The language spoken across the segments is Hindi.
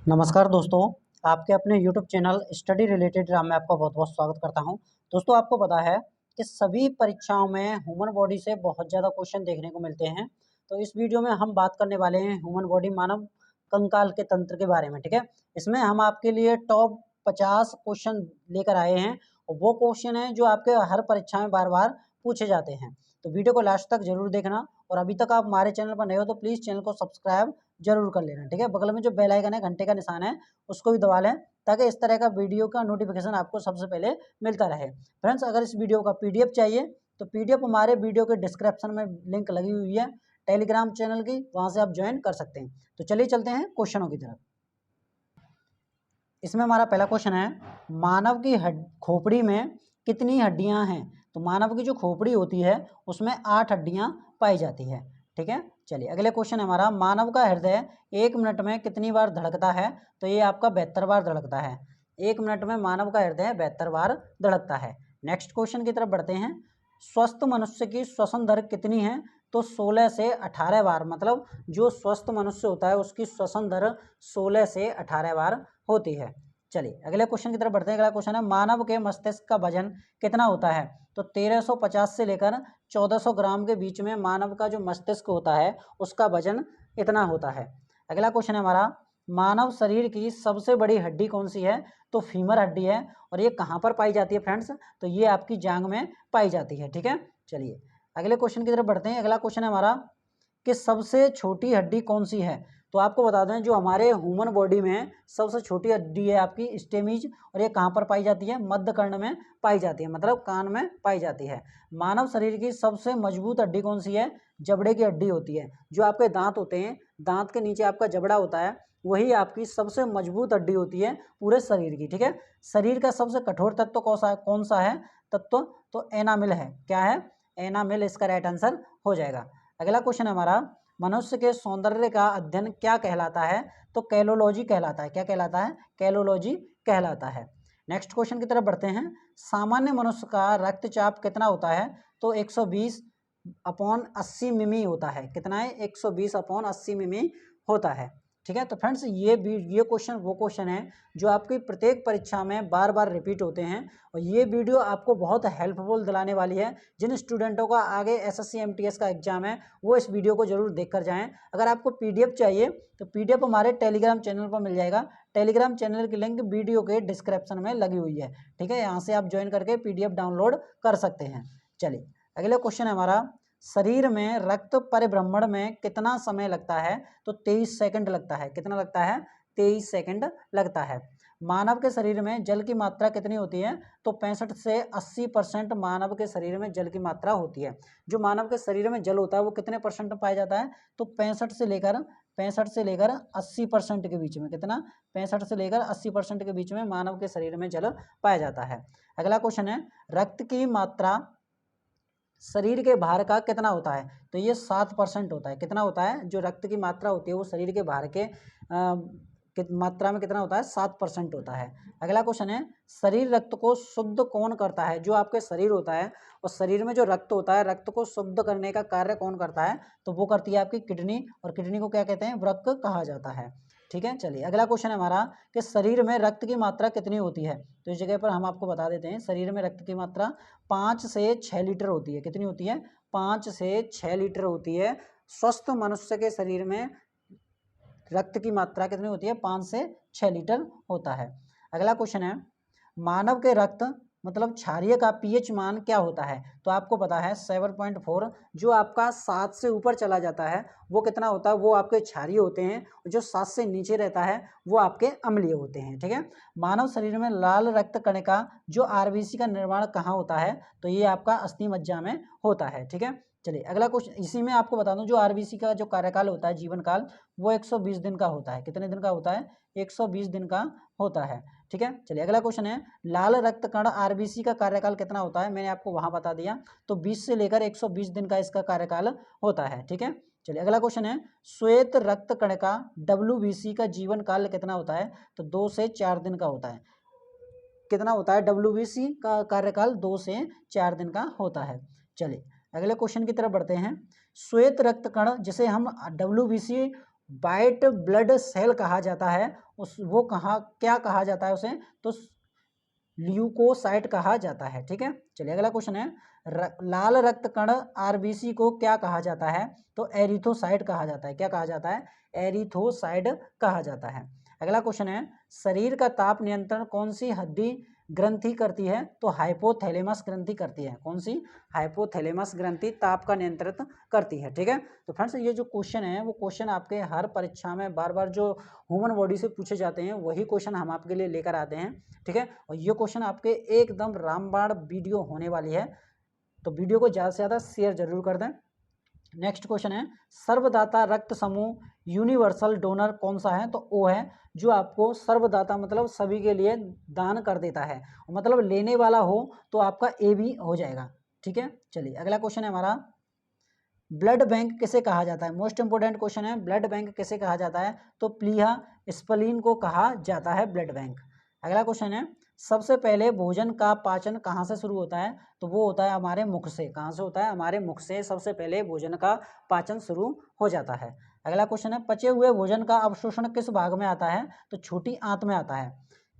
नमस्कार दोस्तों, आपके अपने YouTube चैनल स्टडी रिलेटेड में आपका बहुत-बहुत स्वागत करता हूं। दोस्तों, आपको पता है कि सभी परीक्षाओं में ह्यूमन बॉडी से बहुत ज़्यादा क्वेश्चन देखने को मिलते हैं। तो इस वीडियो में हम बात करने वाले हैं ह्यूमन बॉडी मानव कंकाल के तंत्र के बारे में, ठीक है? इसमें हम आपके लिए टॉप 50 क्वेश्चन लेकर आए हैं और वो क्वेश्चन हैं जो आपके हर परीक्षा में बार-बार पूछे जाते हैं। तो वीडियो को लास्ट तक ज़रूर देखना और अभी तक आप हमारे चैनल पर नए हो तो प्लीज़ चैनल को सब्सक्राइब ज़रूर कर लेना, ठीक है? बगल में जो बेल आइकन है, घंटे का निशान है, उसको भी दबा लें ताकि इस तरह का वीडियो का नोटिफिकेशन आपको सबसे पहले मिलता रहे। फ्रेंड्स, अगर इस वीडियो का पीडीएफ चाहिए तो पीडीएफ हमारे वीडियो के डिस्क्रिप्शन में लिंक लगी हुई है टेलीग्राम चैनल की, वहाँ से आप ज्वाइन कर सकते हैं। तो चलिए चलते हैं क्वेश्चनों की तरफ। इसमें हमारा पहला क्वेश्चन है, मानव की खोपड़ी में कितनी हड्डियां हैं? तो मानव की जो खोपड़ी होती है उसमें 8 हड्डियां पाई जाती है, ठीक है? चलिए अगले क्वेश्चन है हमारा, मानव का हृदय 1 मिनट में कितनी बार धड़कता है? तो ये आपका 72 बार धड़कता है। 1 मिनट में मानव का हृदय 72 बार धड़कता है। नेक्स्ट क्वेश्चन की तरफ बढ़ते हैं, स्वस्थ मनुष्य की श्वसन दर कितनी है? तो 16 से 18 बार, मतलब जो स्वस्थ मनुष्य होता है उसकी श्वसन दर 16 से 18 बार होती है। चलिए अगले क्वेश्चन की तरफ बढ़ते हैं। अगला क्वेश्चन है, मानव के मस्तिष्क का वजन कितना होता है? तो 1350 से लेकर 1400 ग्राम के बीच में मानव का जो मस्तिष्क होता है उसका वजन इतना होता है। अगला क्वेश्चन है हमारा, मानव शरीर की सबसे बड़ी हड्डी कौन सी है? तो फीमर हड्डी है। और ये कहाँ पर पाई जाती है फ्रेंड्स? तो ये आपकी जांघ में पाई जाती है, ठीक है? चलिए अगले क्वेश्चन की तरफ बढ़ते हैं। अगला क्वेश्चन है हमारा कि सबसे छोटी हड्डी कौन सी है? तो आपको बता दें जो हमारे ह्यूमन बॉडी में सबसे छोटी हड्डी है आपकी स्टेमीज, और ये कहाँ पर पाई जाती है? मध्य कर्ण में पाई जाती है, मतलब कान में पाई जाती है। मानव शरीर की सबसे मजबूत हड्डी कौन सी है? जबड़े की हड्डी होती है। जो आपके दांत होते हैं, दांत के नीचे आपका जबड़ा होता है, वही आपकी सबसे मजबूत हड्डी होती है पूरे शरीर की, ठीक है? शरीर का सबसे कठोर तत्व कौन सा है तत्व? तो एनामिल है। क्या है? एनामिल इसका राइट आंसर हो जाएगा। अगला क्वेश्चन है हमारा, मनुष्य के सौंदर्य का अध्ययन क्या कहलाता है? तो कैलोलॉजी कहलाता है। क्या कहलाता है? कैलोलॉजी कहलाता है। नेक्स्ट क्वेश्चन की तरफ बढ़ते हैं, सामान्य मनुष्य का रक्तचाप कितना होता है? तो 120/80 मिमी होता है। कितना है? 120/80 मिमी होता है, ठीक है? तो फ्रेंड्स, ये क्वेश्चन वो क्वेश्चन है जो आपकी प्रत्येक परीक्षा में बार बार रिपीट होते हैं और ये वीडियो आपको बहुत हेल्पफुल दिलाने वाली है। जिन स्टूडेंटों का आगे एसएससी एमटीएस का एग्जाम है वो इस वीडियो को जरूर देखकर जाएं। अगर आपको पीडीएफ चाहिए तो पीडीएफ हमारे टेलीग्राम चैनल पर मिल जाएगा। टेलीग्राम चैनल की लिंक वीडियो के डिस्क्रिप्शन में लगी हुई है, ठीक है? यहाँ से आप ज्वाइन करके पीडीएफ डाउनलोड कर सकते हैं। चलिए अगला क्वेश्चन है हमारा, शरीर में रक्त परिभ्रमण में कितना समय लगता है? तो 23 सेकंड लगता है। कितना लगता है? 23 सेकंड लगता है। मानव के शरीर में जल की मात्रा कितनी होती है? तो 65 से 80% मानव के शरीर में जल की मात्रा होती है। जो मानव के शरीर में जल होता है वो कितने परसेंट पाया जाता है? तो 65 से लेकर 80% के बीच में। कितना? 65 से लेकर 80% के बीच में मानव के शरीर में जल पाया जाता है। अगला क्वेश्चन है, रक्त की मात्रा शरीर के भार का कितना होता है? तो ये 7% होता है। कितना होता है? जो रक्त की मात्रा होती है वो शरीर के भार के मात्रा में कितना होता है? 7% होता है। अगला क्वेश्चन है, शरीर रक्त को शुद्ध कौन करता है? जो आपके शरीर होता है और शरीर में जो रक्त होता है, रक्त को शुद्ध करने का कार्य कौन करता है? तो वो करती है आपकी किडनी, और किडनी को क्या कहते हैं? वृक्क कहा जाता है, ठीक है? चलिए अगला क्वेश्चन है हमारा कि शरीर में रक्त की मात्रा कितनी होती है? तो इस जगह पर हम आपको बता देते हैं, शरीर में रक्त की मात्रा 5 से 6 लीटर होती है। कितनी होती है? 5 से 6 लीटर होती है। स्वस्थ मनुष्य के शरीर में रक्त की मात्रा कितनी होती है? 5 से 6 लीटर होता है। अगला क्वेश्चन है, मानव के रक्त मतलब क्षारीय का पीएच मान क्या होता है? तो आपको पता है 7.4। जो आपका 7 से ऊपर चला जाता है वो कितना होता है? वो आपके क्षारीय होते हैं। जो 7 से नीचे रहता है वो आपके अम्लीय होते हैं, ठीक है? मानव शरीर में लाल रक्त कणिका जो आरबीसी का निर्माण कहाँ होता है? तो ये आपका अस्थि मज्जा में होता है, ठीक है? चलिए अगला क्वेश्चन, इसी में आपको बता दूं जो आरबीसी का जो कार्यकाल होता है, जीवन काल, वो 120 दिन का होता है। कितने दिन का होता है? 120 दिन का होता है, ठीक है? चलिए अगला क्वेश्चन है, लाल रक्त कण आरबीसी का कार्यकाल कितना होता है? मैंने आपको वहां बता दिया। तो 20 से लेकर 120 दिन का इसका कार्यकाल होता है, ठीक है? चलिए अगला क्वेश्चन है, श्वेत रक्त कण का डब्ल्यूबीसी का जीवन काल कितना होता है? तो 2 से 4 दिन का होता है। कितना होता है? डब्ल्यूबीसी का कार्यकाल 2 से 4 दिन का होता है। चलिए अगले क्वेश्चन की तरफ बढ़ते हैं, श्वेत रक्त कण जिसे हम डब्ल्यूबीसी वाइट ब्लड सेल कहा जाता है, उस वो क्या कहा जाता है उसे, तो ल्यूकोसाइट कहा जाता है। ठीक है, चलिए अगला क्वेश्चन है, लाल रक्त कण आरबीसी को क्या कहा जाता है, तो एरिथोसाइट कहा जाता है। क्या कहा जाता है, एरिथोसाइट कहा जाता है। अगला क्वेश्चन है, शरीर का ताप नियंत्रण कौन सी हड्डी ग्रंथि करती है, तो हाइपोथैलेमस ग्रंथि करती है। कौन सी, हाइपोथैलेमस ग्रंथि ताप का नियंत्रित करती है। ठीक है, तो फ्रेंड्स ये जो क्वेश्चन है वो क्वेश्चन आपके हर परीक्षा में बार बार जो ह्यूमन बॉडी से पूछे जाते हैं वही क्वेश्चन हम आपके लिए लेकर आते हैं। ठीक है, और ये क्वेश्चन आपके एकदम रामबाण वीडियो होने वाली है, तो वीडियो को ज़्यादा से ज़्यादा शेयर जरूर कर दें। नेक्स्ट क्वेश्चन है, सर्वदाता रक्त समूह यूनिवर्सल डोनर कौन सा है, तो ओ है, जो आपको सर्वदाता मतलब सभी के लिए दान कर देता है, मतलब लेने वाला हो तो आपका ए भी हो जाएगा। ठीक है, चलिए अगला क्वेश्चन है हमारा, ब्लड बैंक किसे कहा जाता है। मोस्ट इंपोर्टेंट क्वेश्चन है, ब्लड बैंक किसे कहा जाता है, तो प्लीहा स्प्लीन को कहा जाता है ब्लड बैंक। अगला क्वेश्चन है, सबसे पहले भोजन का पाचन कहाँ से शुरू होता है, तो वो होता है हमारे मुख से। कहाँ से होता है, हमारे मुख से सबसे पहले भोजन का पाचन शुरू हो जाता है। अगला क्वेश्चन है, पचे हुए भोजन का अवशोषण किस भाग में आता है, तो छोटी आंत में आता है।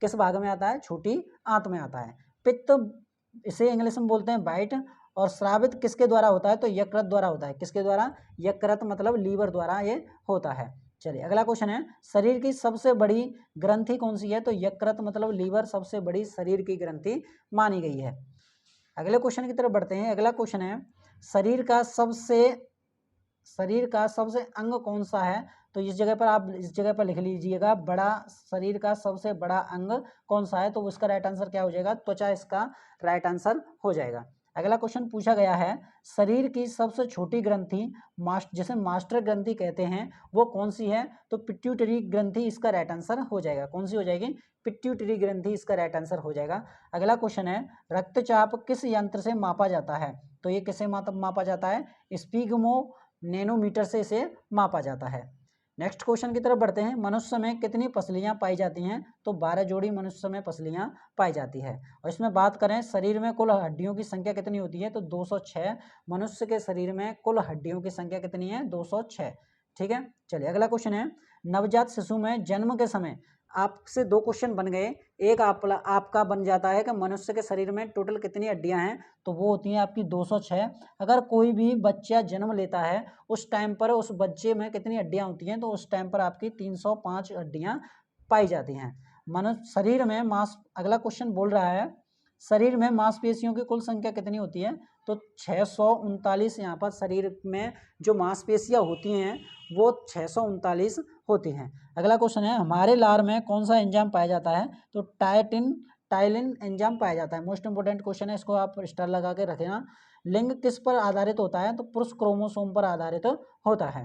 किस भाग में आता है, छोटी आंत में आता है। पित्त, इसे इंग्लिश में बोलते हैं बाइट, और स्रावित किसके द्वारा होता है, तो यकृत द्वारा होता है। किसके द्वारा, यकृत मतलब लीवर द्वारा ये होता है। चलिए अगला क्वेश्चन है, शरीर की सबसे बड़ी ग्रंथि कौन सी है, तो यकृत मतलब लीवर सबसे बड़ी शरीर की ग्रंथि मानी गई है। अगले क्वेश्चन की तरफ बढ़ते हैं। अगला क्वेश्चन है, शरीर का सबसे अंग कौन सा है, तो इस जगह पर आप इस जगह पर लिख लीजिएगा, बड़ा, शरीर का सबसे बड़ा अंग कौन सा है, तो उसका राइट आंसर क्या हो जाएगा, त्वचा इसका राइट आंसर हो जाएगा। अगला क्वेश्चन पूछा गया है, शरीर की सबसे छोटी ग्रंथि जिसे मास्टर ग्रंथि कहते हैं वो कौन सी है, तो पिट्यूटरी ग्रंथि इसका राइट आंसर हो जाएगा। कौन सी हो जाएगी, पिट्यूटरी ग्रंथि इसका राइट आंसर हो जाएगा। अगला क्वेश्चन है, रक्तचाप किस यंत्र से मापा जाता है, तो ये किसे मापा जाता है, स्पिग्मो नैनोमीटर से इसे मापा जाता है। नेक्स्ट क्वेश्चन की तरफ बढ़ते हैं, मनुष्य में कितनी पसलियां पाई जाती हैं, तो 12 जोड़ी मनुष्य में पसलियां पाई जाती है। और इसमें बात करें शरीर में कुल हड्डियों की संख्या कितनी होती है, तो 206। मनुष्य के शरीर में कुल हड्डियों की संख्या कितनी है, 206। ठीक है, चलिए अगला क्वेश्चन है, नवजात शिशु में जन्म के समय आपसे दो क्वेश्चन बन गए। एक आपका बन जाता है कि मनुष्य के शरीर में टोटल कितनी हड्डियां हैं, तो वो होती हैं आपकी 206। अगर कोई भी बच्चा जन्म लेता है उस टाइम पर उस बच्चे में कितनी हड्डियां होती हैं, तो उस टाइम पर आपकी 305 हड्डियां पाई जाती हैं। मनुष्य शरीर में अगला क्वेश्चन बोल रहा है, शरीर में मांसपेशियों की कुल संख्या कितनी होती है, तो 639 यहाँ पर शरीर में जो मांसपेशियां होती हैं वो 639 होती हैं। अगला क्वेश्चन है, हमारे लार में कौन सा एंजाइम पाया जाता है, तो टाइलिन एंजाइम पाया जाता है। मोस्ट इंपोर्टेंट क्वेश्चन है, इसको आप स्टार लगा के रखना। लिंग किस पर आधारित होता है, तो पुरुष क्रोमोसोम पर आधारित होता है।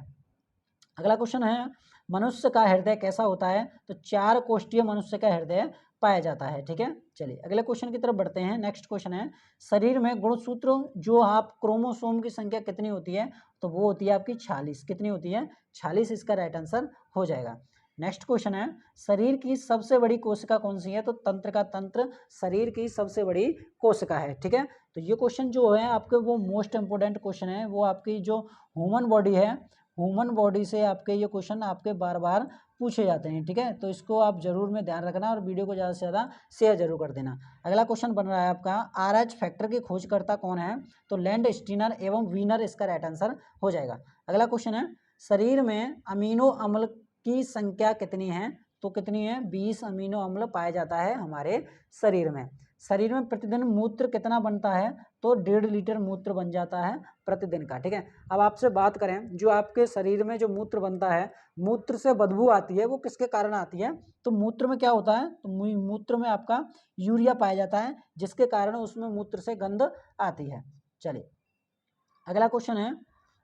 अगला क्वेश्चन है, मनुष्य का हृदय कैसा होता है, तो 4 कोष्ठीय मनुष्य का हृदय पाया जाता है। ठीक है, चलिए अगले क्वेश्चन की तरफ बढ़ते हैं। नेक्स्ट क्वेश्चन है, शरीर में गुणसूत्र जो आप क्रोमोसोम की संख्या कितनी होती है, तो वो होती है आपकी 46। कितनी होती है, 46 इसका राइट आंसर हो जाएगा। नेक्स्ट क्वेश्चन है, शरीर की सबसे बड़ी कोशिका कौन सी है, तो तंत्र का तंत्र शरीर की सबसे बड़ी कोशिका है। ठीक है, तो ये क्वेश्चन जो है आपके वो मोस्ट इंपोर्टेंट क्वेश्चन है, वो आपकी जो ह्यूमन बॉडी है, ह्यूमन बॉडी से आपके ये क्वेश्चन आपके बार बार पूछे जाते हैं। ठीक है, तो इसको आप जरूर में ध्यान रखना और वीडियो को ज़्यादा से ज़्यादा शेयर जरूर कर देना। अगला क्वेश्चन बन रहा है आपका, RH फैक्टर की खोजकर्ता कौन है, तो लैंड स्टीनर एवं वीनर इसका राइट आंसर हो जाएगा। अगला क्वेश्चन है, शरीर में अमीनो अम्ल की संख्या कितनी है, तो कितनी है, 20 अमीनो अम्ल पाया जाता है हमारे शरीर में। शरीर में प्रतिदिन मूत्र कितना बनता है, तो 1.5 लीटर मूत्र बन जाता है प्रतिदिन का। ठीक है, अब आपसे बात करें, जो आपके शरीर में जो मूत्र बनता है, मूत्र से बदबू आती है, वो किसके कारण आती है, तो मूत्र में क्या होता है, तो मूत्र में आपका यूरिया पाया जाता है, जिसके कारण उसमें मूत्र से गंध आती है। चलिए अगला क्वेश्चन है,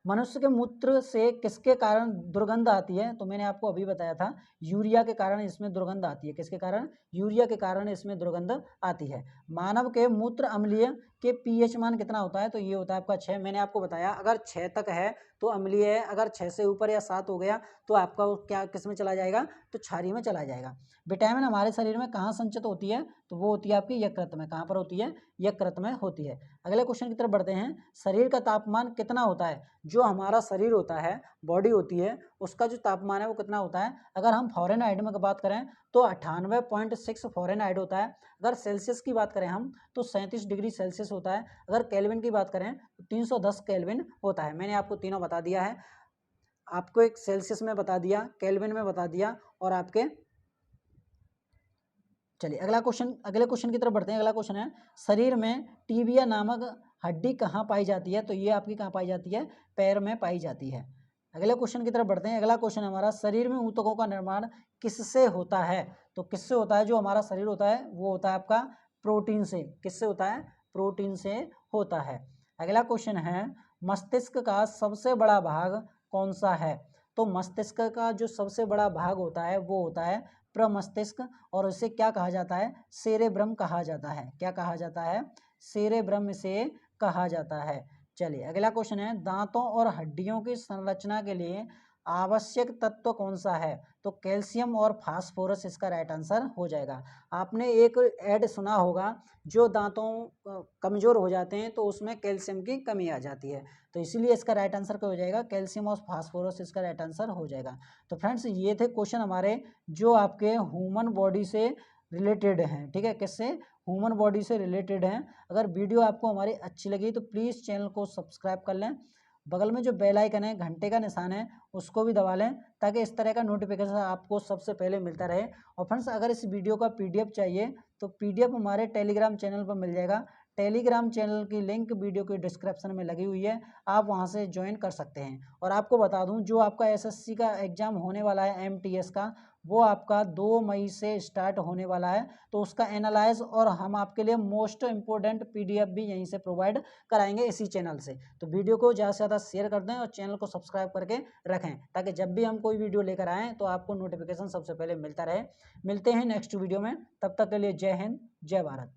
मनुष्य के मूत्र से किसके कारण दुर्गंध आती है, तो मैंने आपको अभी बताया था, यूरिया के कारण इसमें दुर्गंध आती है। किसके कारण, यूरिया के कारण इसमें दुर्गंध आती है। मानव के मूत्र अम्लीय के पीएच मान कितना होता है, तो ये होता है आपका 6। मैंने आपको बताया अगर 6 तक है तो अम्लीय है, अगर 6 से ऊपर या 7 हो गया तो आपका क्या किस में चला जाएगा, तो क्षारीय में चला जाएगा। विटामिन हमारे शरीर में कहाँ संचित होती है, तो वो होती है आपकी यकृत में। कहाँ पर होती है, यकृत में होती है। अगले क्वेश्चन की तरफ बढ़ते हैं, शरीर का तापमान कितना होता है, जो हमारा शरीर होता है बॉडी होती है उसका जो तापमान है वो कितना होता है। अगर हम फ़ारेनहाइट में बात करें तो 98.6 फ़ारेनहाइट होता है। अगर सेल्सियस की बात करें हम तो 37 डिग्री सेल्सियस होता है। अगर केल्विन की बात करें तो 310 केल्विन होता है। मैंने आपको तीनों बता दिया है, आपको एक सेल्सियस में बता दिया, केल्विन में बता दिया और आपके। चलिए अगले क्वेश्चन की तरफ बढ़ते हैं। अगला क्वेश्चन है, शरीर में टीबिया नामक हड्डी कहाँ पाई जाती है? तो ये आपकी कहाँ पाई जाती है? पैर में पाई जाती है। अगले क्वेश्चन की तरफ बढ़ते हैं। अगला क्वेश्चन हमारा, शरीर में ऊतकों का निर्माण किससे होता है? तो किससे होता है? जो हमारा शरीर होता है वो होता है आपका प्रोटीन से। किससे होता है? प्रोटीन से होता है। अगला क्वेश्चन है, मस्तिष्क का सबसे बड़ा भाग कौन सा है? तो मस्तिष्क का जो सबसे बड़ा भाग होता है वो होता है प्रमस्तिष्क, और इसे क्या कहा जाता है? सेरेब्रम कहा जाता है। क्या कहा जाता है? सेरेब्रम से कहा जाता है। चलिए अगला क्वेश्चन है, दांतों और हड्डियों की संरचना के लिए आवश्यक तत्व कौन सा है? तो कैल्शियम और फास्फोरस इसका राइट आंसर हो जाएगा। आपने एक ऐड सुना होगा, जो दांतों कमज़ोर हो जाते हैं तो उसमें कैल्शियम की कमी आ जाती है, तो इसीलिए इसका राइट आंसर क्या हो जाएगा? कैल्शियम और फास्फोरस इसका राइट आंसर हो जाएगा। तो फ्रेंड्स ये थे क्वेश्चन हमारे जो आपके ह्यूमन बॉडी से रिलेटेड हैं। ठीक है, किससे? ह्यूमन बॉडी से रिलेटेड हैं। अगर वीडियो आपको हमारी अच्छी लगी तो प्लीज़ चैनल को सब्सक्राइब कर लें, बगल में जो बेल आइकन है, घंटे का निशान है, उसको भी दबा लें ताकि इस तरह का नोटिफिकेशन आपको सबसे पहले मिलता रहे। और फ्रेंड्स अगर इस वीडियो का पीडीएफ चाहिए तो पीडीएफ हमारे टेलीग्राम चैनल पर मिल जाएगा। टेलीग्राम चैनल की लिंक वीडियो के डिस्क्रिप्शन में लगी हुई है, आप वहां से ज्वाइन कर सकते हैं। और आपको बता दूं, जो आपका एसएससी का एग्ज़ाम होने वाला है एमटीएस का, वो आपका 2 मई से स्टार्ट होने वाला है, तो उसका एनालाइज और हम आपके लिए मोस्ट इंपॉर्टेंट पीडीएफ भी यहीं से प्रोवाइड कराएंगे इसी चैनल से। तो वीडियो को ज़्यादा से ज़्यादा शेयर कर दें और चैनल को सब्सक्राइब करके रखें ताकि जब भी हम कोई वीडियो लेकर आएँ तो आपको नोटिफिकेशन सबसे पहले मिलता रहे। मिलते हैं नेक्स्ट वीडियो में, तब तक के लिए जय हिंद, जय भारत।